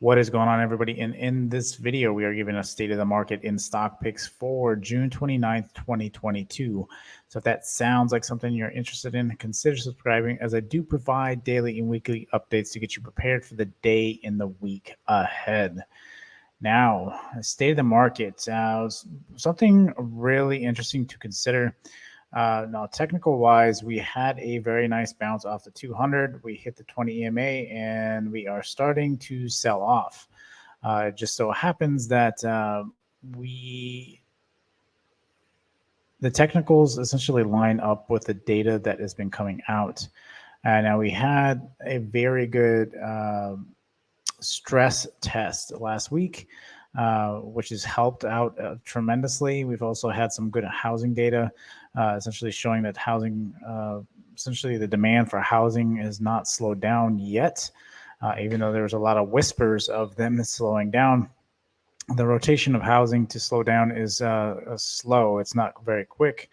What is going on, everybody? And in this video, we are giving a state of the market in stock picks for June 29th, 2022. So if that sounds like something you're interested in, consider subscribing, as I do provide daily and weekly updates to get you prepared for the day and the week ahead. Now, state of the market, something really interesting to consider. Now, technical wise, we had a very nice bounce off the 200. We hit the 20 EMA and we are starting to sell off. It just so happens that the technicals essentially line up with the data that has been coming out. Now, we had a very good stress test last week, which has helped out tremendously. We've also had some good housing data, essentially showing that essentially the demand for housing has not slowed down yet, even though there's a lot of whispers of them slowing down. The rotation of housing to slow down is slow. It's not very quick.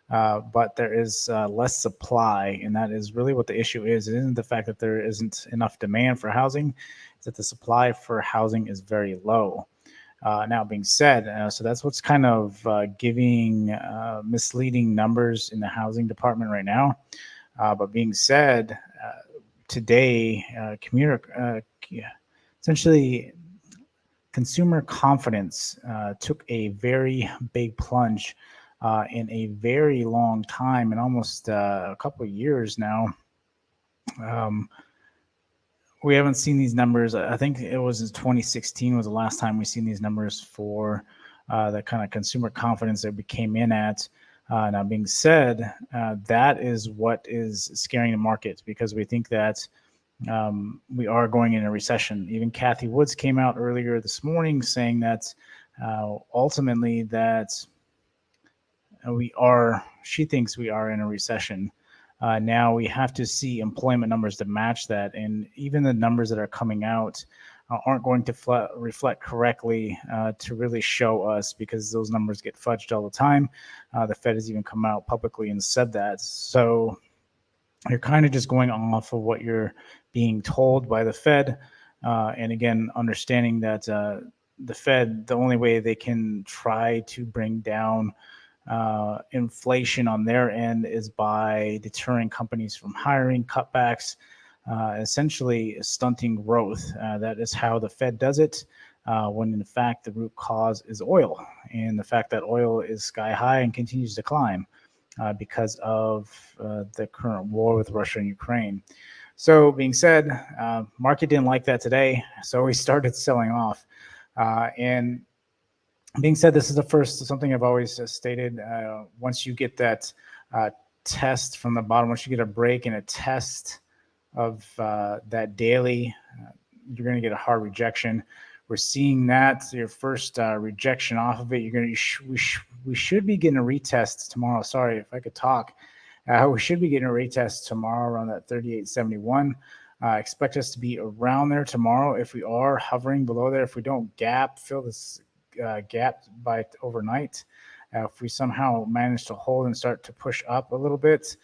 But there is less supply, and that is really what the issue is. It isn't the fact that there isn't enough demand for housing, it's that the supply for housing is very low. Now, being said, so that's what's kind of giving misleading numbers in the housing department right now. But being said, today, essentially, consumer confidence took a very big plunge in a very long time, and almost a couple of years now. We haven't seen these numbers. I think it was in 2016 was the last time we seen these numbers for the kind of consumer confidence that we came in at. Now, being said, that is what is scaring the market, because we think that we are going in a recession. Even Kathy Woods came out earlier this morning saying that ultimately that she thinks we are in a recession. Now we have to see employment numbers to match that, and even the numbers that are coming out aren't going to reflect correctly to really show us, because those numbers get fudged all the time. The Fed has even come out publicly and said that. So you're kind of just going off of what you're being told by the Fed. And again, understanding that the Fed, the only way they can try to bring down inflation on their end is by deterring companies from hiring, cutbacks, essentially stunting growth. That is how the Fed does it, when in fact the root cause is oil, and the fact that oil is sky high and continues to climb because of the current war with Russia and Ukraine. So being said, market didn't like that today, so we started selling off. And being said, this is the first, something I've always stated, once you get that test from the bottom, once you get a break and a test of that daily, you're going to get a hard rejection. We're seeing that your first rejection off of it. We should be getting a retest tomorrow. Sorry if I could talk. We should be getting a retest tomorrow around that 38.71. Expect us to be around there tomorrow. If we are hovering below there, if we don't fill this gap by overnight, if we somehow manage to hold and start to push up a little bit,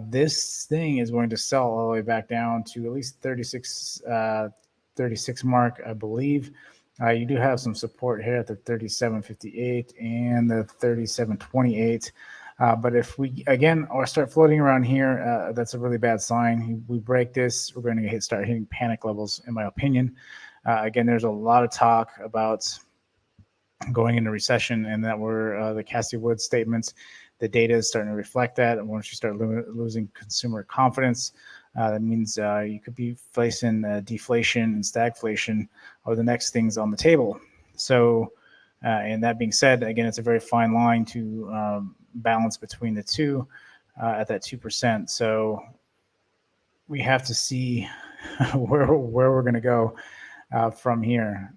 this thing is going to sell all the way back down to at least 36 mark, I believe. You do have some support here at the 37.58 and the 37.28. But if we, again, or start floating around here, that's a really bad sign. We break this, we're going to start hitting panic levels, in my opinion. Again, there's a lot of talk about going into recession, and that were the Cassie Woods statements. The data is starting to reflect that. And once you start losing consumer confidence, that means you could be facing deflation and stagflation, or the next things on the table. So, and that being said, again, it's a very fine line to balance between the two at that 2%. So we have to see where we're going to go from here.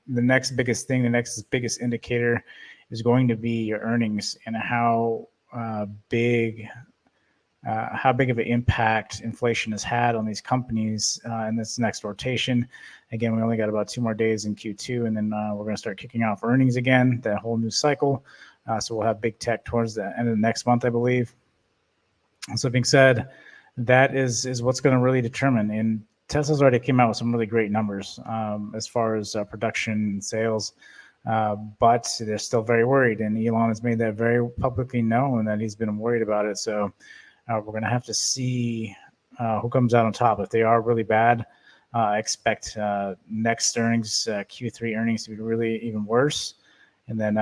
The next biggest thing, the next biggest indicator is going to be your earnings, and how big of an impact inflation has had on these companies in this next rotation. Again, we only got about 2 more days in Q2, and then we're going to start kicking off earnings again, that whole new cycle. So we'll have big tech towards the end of the next month, I believe. So being said, that is what's going to really determine. And Tesla's already came out with some really great numbers as far as production and sales, but they're still very worried. And Elon has made that very publicly known that he's been worried about it. So we're going to have to see who comes out on top. If they are really bad, I expect next earnings, Q3 earnings, to be really even worse. And then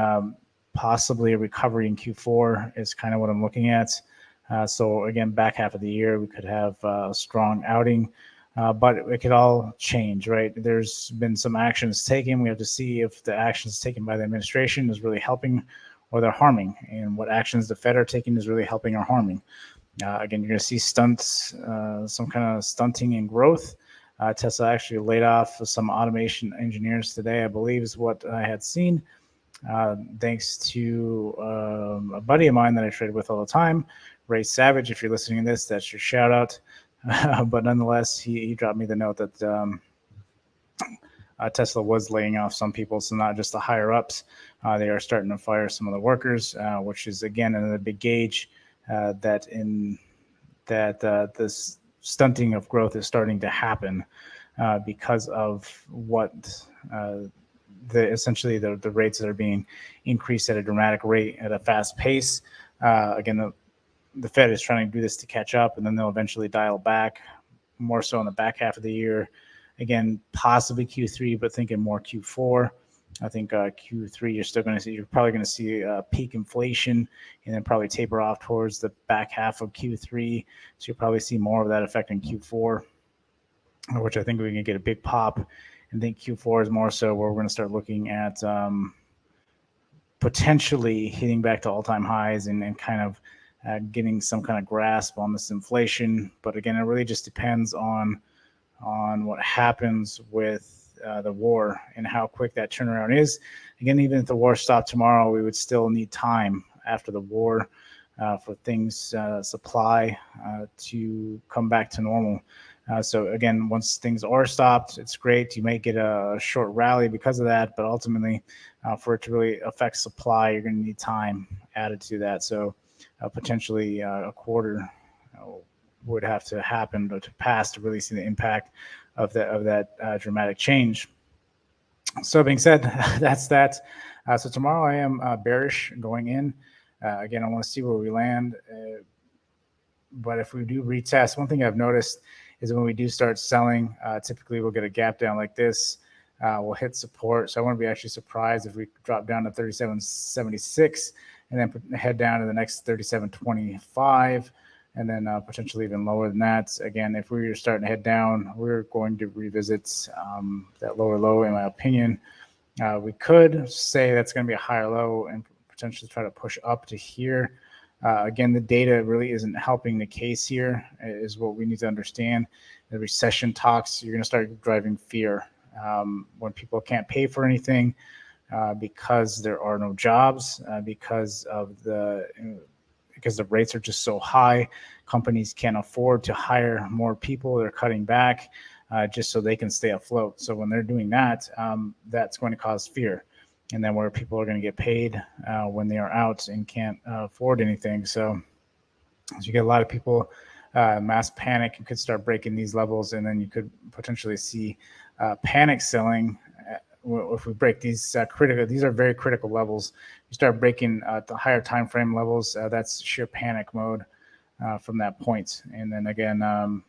possibly a recovery in Q4 is kind of what I'm looking at. So again, back half of the year, we could have a strong outing. But it could all change, right? There's been some actions taken. We have to see if the actions taken by the administration is really helping or they're harming, and what actions the Fed are taking is really helping or harming. Again, you're going to see stunts, some kind of stunting in growth. Tesla actually laid off some automation engineers today, I believe is what I had seen. Thanks to a buddy of mine that I trade with all the time, Ray Savage. If you're listening to this, that's your shout out. But nonetheless, he dropped me the note that Tesla was laying off some people, so not just the higher ups. They are starting to fire some of the workers, which is again another big gauge that this stunting of growth is starting to happen because of what essentially the rates that are being increased at a dramatic rate at a fast pace. Again, the Fed is trying to do this to catch up, and then they'll eventually dial back, more so in the back half of the year. Again, possibly Q3, but thinking more Q4. I think Q3 you're probably going to see peak inflation, and then probably taper off towards the back half of Q3. So you'll probably see more of that effect in Q4, which I think we can get a big pop. And think Q4 is more so where we're going to start looking at potentially hitting back to all-time highs and kind of getting some kind of grasp on this inflation. But again, it really just depends on what happens with the war and how quick that turnaround is. Again, even if the war stopped tomorrow, we would still need time after the war for things, supply to come back to normal. So again, once things are stopped, it's great. You may get a short rally because of that, but ultimately for it to really affect supply, you're going to need time added to that. So potentially a quarter would have to happen to pass to really see the impact of that dramatic change. So being said, that's that. So tomorrow I am bearish going in. Again, I want to see where we land. But if we do retest, one thing I've noticed is when we do start selling, typically we'll get a gap down like this. We'll hit support. So I wouldn't be actually surprised if we drop down to 37.76 and then head down to the next 37.25. And then potentially even lower than that. Again, if we were starting to head down, we're going to revisit that lower low, in my opinion. We could say that's going to be a higher low and potentially try to push up to here. Again, the data really isn't helping the case here, is what we need to understand. The recession talks, you're going to start driving fear. When people can't pay for anything because there are no jobs, because the rates are just so high, companies can't afford to hire more people. They're cutting back just so they can stay afloat. So when they're doing that, that's going to cause fear. And then where people are going to get paid when they are out and can't afford anything. So you get a lot of people, mass panic, you could start breaking these levels, and then you could potentially see panic selling. If we break these critical, these are very critical levels. You start breaking the higher time frame levels, that's sheer panic mode from that point. And then again,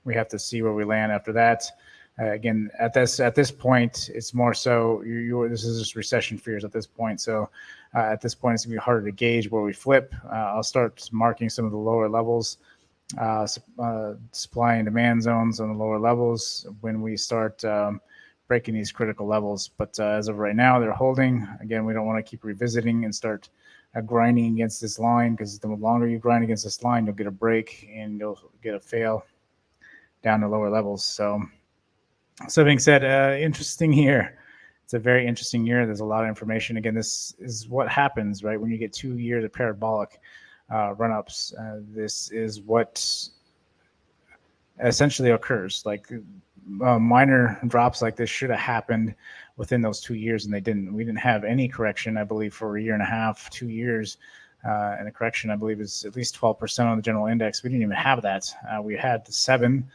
we have to see where we land after that. Again, at this point, it's more so this is just recession fears at this point. So at this point, it's gonna be harder to gauge where we flip. I'll start marking some of the lower levels, supply and demand zones on the lower levels when we start breaking these critical levels. But as of right now, they're holding. Again, we don't want to keep revisiting and start grinding against this line, because the longer you grind against this line, you'll get a break and you'll get a fail down to lower levels. So being said, interesting year. It's a very interesting year. There's a lot of information. Again, this is what happens, right? When you get 2 years of parabolic run-ups, this is what essentially occurs. Like minor drops like this should have happened within those 2 years, and they didn't. We didn't have any correction, I believe, for a year and a half, 2 years. And the correction, I believe, is at least 12% on the general index. We didn't even have that. We had 7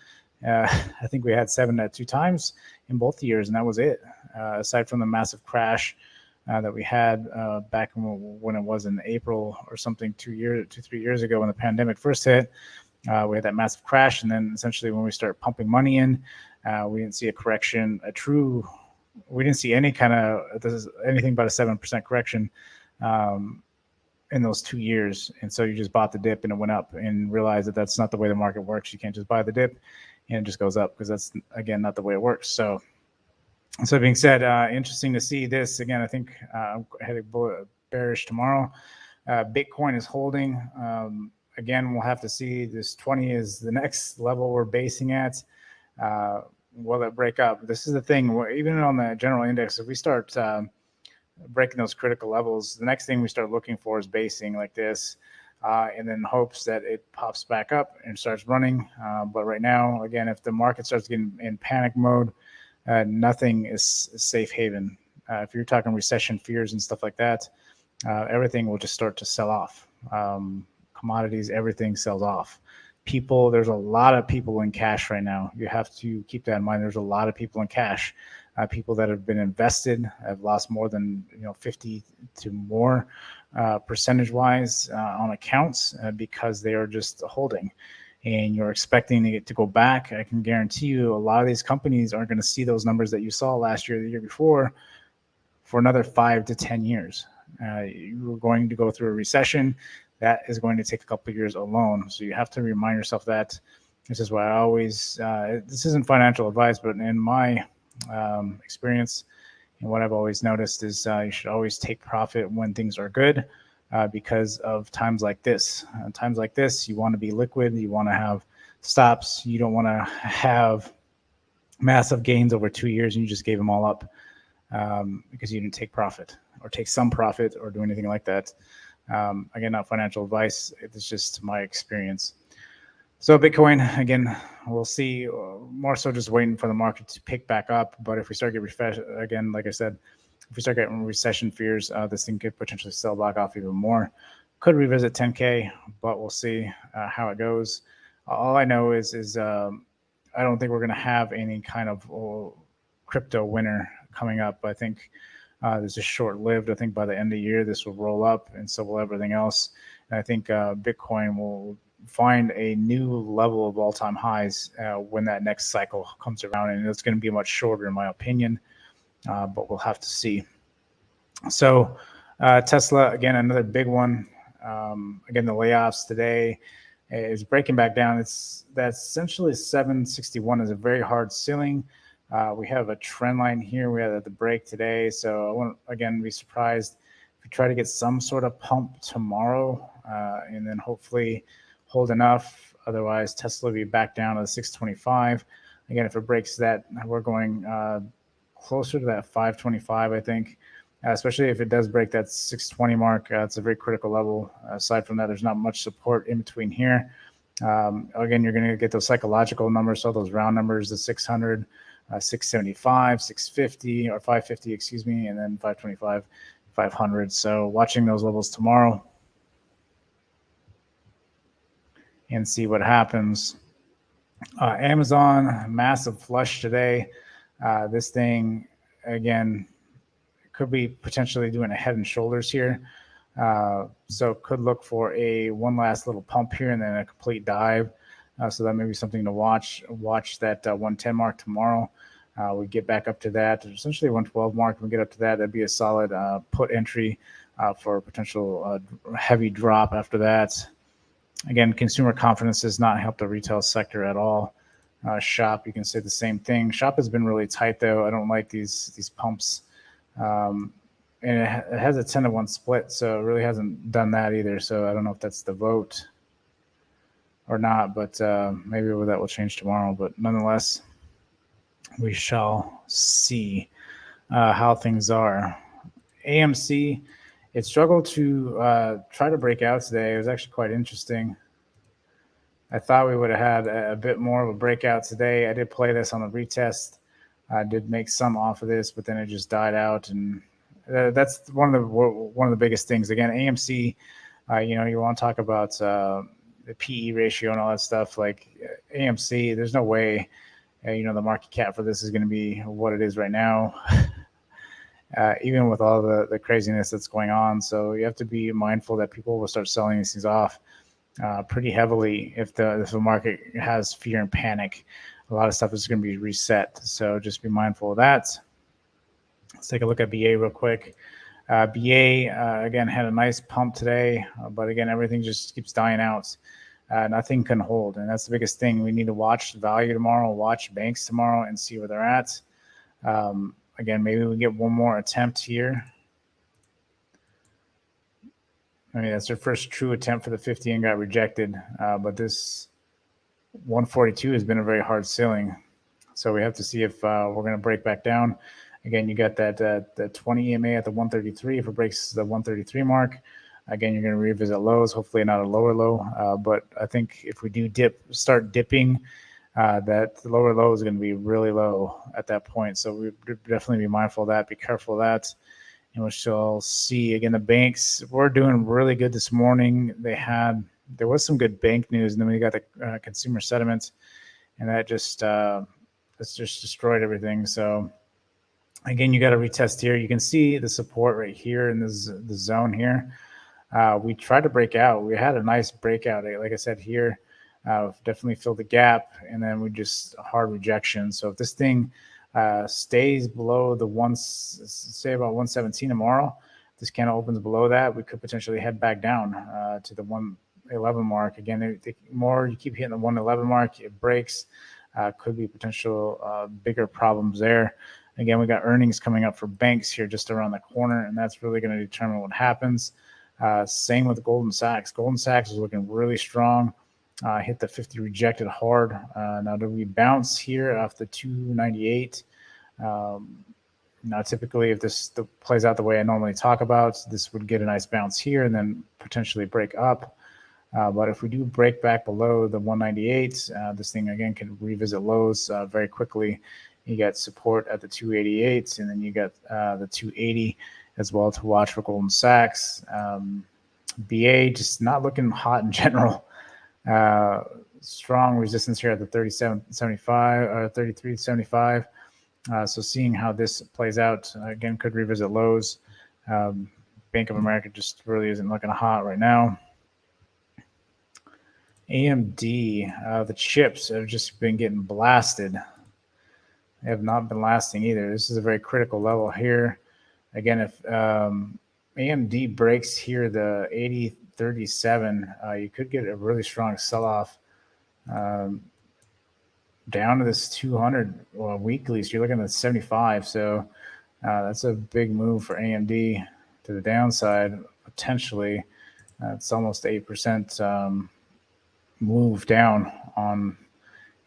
I think we had 7 at 2 times in both years, and that was it. Aside from the massive crash that we had back when it was in April or something 3 years ago when the pandemic first hit. We had that massive crash, and then essentially when we started pumping money in, we didn't see a correction, we didn't see any kind of anything but a 7% correction in those 2 years. And so you just bought the dip and it went up, and realized that that's not the way the market works. You can't just buy the dip and it just goes up, because that's, again, not the way it works. So being said, interesting to see this again. I think I'm heading bearish tomorrow. Bitcoin is holding. Again, we'll have to see. This 20 is the next level we're basing at. Will it break up? This is the thing. Even on the general index, if we start breaking those critical levels, the next thing we start looking for is basing like this, and then hopes that it pops back up and starts running. But right now, again, if the market starts getting in panic mode, nothing is safe haven. If you're talking recession fears and stuff like that, everything will just start to sell off. Commodities, everything sells off. People, there's a lot of people in cash right now. You have to keep that in mind. There's a lot of people in cash. People that have been invested have lost more than 50 to more percentage-wise on accounts because they are just holding. And you're expecting it to go back. I can guarantee you a lot of these companies aren't going to see those numbers that you saw last year, the year before, for another 5 to 10 years. You're going to go through a recession. That is going to take a couple of years alone. So you have to remind yourself that. This is why I always, this isn't financial advice, but in my experience and what I've always noticed is you should always take profit when things are good. Because of times like this. Times like this, you want to be liquid. You want to have stops. You don't want to have massive gains over 2 years and you just gave them all up because you didn't take profit or take some profit or do anything like that. Again, not financial advice. It's just my experience. So Bitcoin, again, we'll see. More so just waiting for the market to pick back up. But if we start getting refreshed, again, like I said, if we start getting recession fears, this thing could potentially sell back off even more. Could revisit 10K, but we'll see how it goes. All I know is I don't think we're going to have any kind of crypto winter coming up. I think this is short-lived. I think by the end of the year, this will roll up, and so will everything else. And I think Bitcoin will find a new level of all-time highs when that next cycle comes around, and it's going to be much shorter, in my opinion. But we'll have to see. So Tesla, again, another big one. Again, the layoffs today is breaking back down. That's essentially 761 is a very hard ceiling. We have a trend line here. We had at the break today. So I won't, again, be surprised if we try to get some sort of pump tomorrow and then hopefully hold enough. Otherwise, Tesla will be back down to the 625. Again, if it breaks that, we're going closer to that 525, I think, especially if it does break that 620 mark. It's a very critical level. Aside from that, there's not much support in between here. Again, you're going to get those psychological numbers, so those round numbers, the 600, 675, 650, or 550, excuse me, and then 525, 500. So watching those levels tomorrow and see what happens. Amazon, massive flush today. This thing, again, could be potentially doing a head and shoulders here. So could look for one last little pump here and then a complete dive. So that may be something to watch. Watch that 110 mark tomorrow. We get back up to that. Essentially 112 mark. When we get up to that, that'd be a solid put entry for a potential heavy drop after that. Again, consumer confidence does not help the retail sector at all. Shop, you can say the same thing. Shop has been really tight, though. I don't like these pumps. And it has a 10-to-1 split, so it really hasn't done that either. So I don't know if that's the vote or not, but maybe that will change tomorrow. But nonetheless, we shall see how things are. AMC, it struggled to try to break out today. It was actually quite interesting. I thought we would have had a bit more of a breakout today. I did play this on the retest. I did make some off of this, but then it just died out, and that's one of the biggest things. Again, AMC, you want to talk about the PE ratio and all that stuff, like AMC, there's no way, the market cap for this is going to be what it is right now, even with all the craziness that's going on. So you have to be mindful that people will start selling these things off pretty heavily if the market has fear and panic. A lot of stuff is going to be reset. So just be mindful of that. Let's take a look at BA real quick. BA, again, had a nice pump today, but again, everything just keeps dying out. Nothing can hold, and that's the biggest thing. We need to watch value tomorrow, watch banks tomorrow, and see where they're at. Again, maybe we get one more attempt here. I mean, that's their first true attempt for the 50 and got rejected, but this 142 has been a very hard ceiling. So we have to see if we're going to break back down. Again, you got that the 20 EMA at the 133. If it breaks the 133 mark, again, you're going to revisit lows, hopefully not a lower low. But I think if we do start dipping, that the lower low is going to be really low at that point. So we definitely be mindful of that, be careful of that. And we shall see. Again, the banks were doing really good this morning. There was some good bank news, and then we got the consumer sentiment, and that just destroyed everything. So again, you got to retest here. You can see the support right here in the zone here. We tried to break out. We had a nice breakout. Like I said here, definitely filled the gap, and then we just hard rejection. So if this thing stays below say about 117 tomorrow, this candle opens below that, we could potentially head back down to the 111 mark. Again, the more you keep hitting the 111 mark, it breaks. Could be potential bigger problems there. Again, we got earnings coming up for banks here just around the corner, and that's really going to determine what happens. Same with Goldman Sachs. Goldman Sachs is looking really strong. Hit the 50 rejected hard. Now, do we bounce here off the 298? Now, typically, if this plays out the way I normally talk about, this would get a nice bounce here and then potentially break up. But if we do break back below the 198, this thing, again, can revisit lows very quickly. You got support at the 288, and then you got the 280 as well to watch for Goldman Sachs. BA just not looking hot in general. Strong resistance here at the 37.75 or 33.75. So seeing how this plays out, again, could revisit lows. Bank of America just really isn't looking hot right now. AMD, the chips have just been getting blasted. They have not been lasting either. This is a very critical level here. Again, if AMD breaks here the 80.37, you could get a really strong sell-off down to this 200 weekly. So you're looking at 75. So that's a big move for AMD to the downside, potentially. It's almost 8% move down on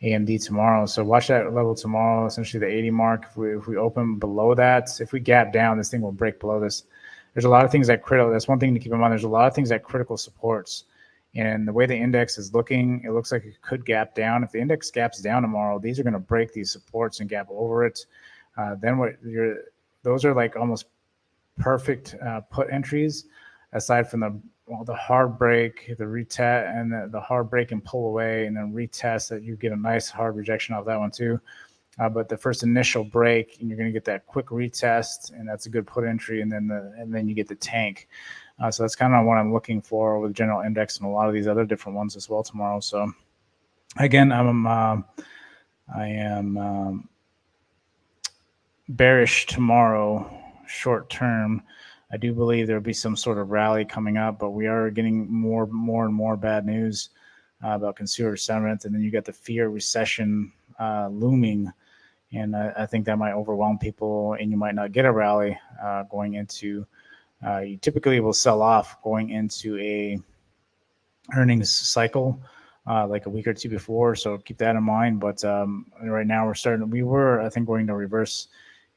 AMD tomorrow. So watch that level tomorrow, essentially the 80 mark. If we open below that, if we gap down, this thing will break below this. There's a lot of things that critical. That's one thing to keep in mind. There's a lot of things that critical supports. And the way the index is looking, it looks like it could gap down. If the index gaps down tomorrow, these are going to break these supports and gap over it. Then those are like almost perfect put entries, aside from the hard break, the retest, and the hard break and pull away, and then retest that you get a nice hard rejection off that one too. But the first initial break, and you're going to get that quick retest, and that's a good put entry, and then you get the tank. So that's kind of what I'm looking for with general index and a lot of these other different ones as well tomorrow. So again, I am bearish tomorrow, short term. I do believe there'll be some sort of rally coming up, but we are getting more and more bad news about consumer sentiment, and then you got the fear recession looming, and I think that might overwhelm people, and you might not get a rally going into. You typically will sell off going into a earnings cycle like a week or two before, so keep that in mind. But right now we were, I think, going to reverse,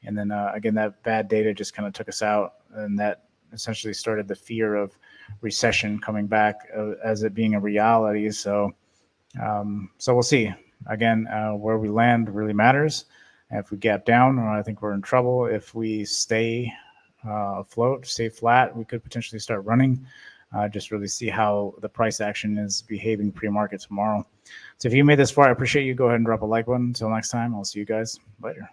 and then again, that bad data just kind of took us out, and that essentially started the fear of recession coming back as it being a reality. So we'll see. Again, where we land really matters. And if we gap down, I think we're in trouble. If we stay afloat, stay flat, we could potentially start running. just really see how the price action is behaving pre-market tomorrow. So if you made this far, I appreciate you. Go ahead and drop a like button. Until next time, I'll see you guys later.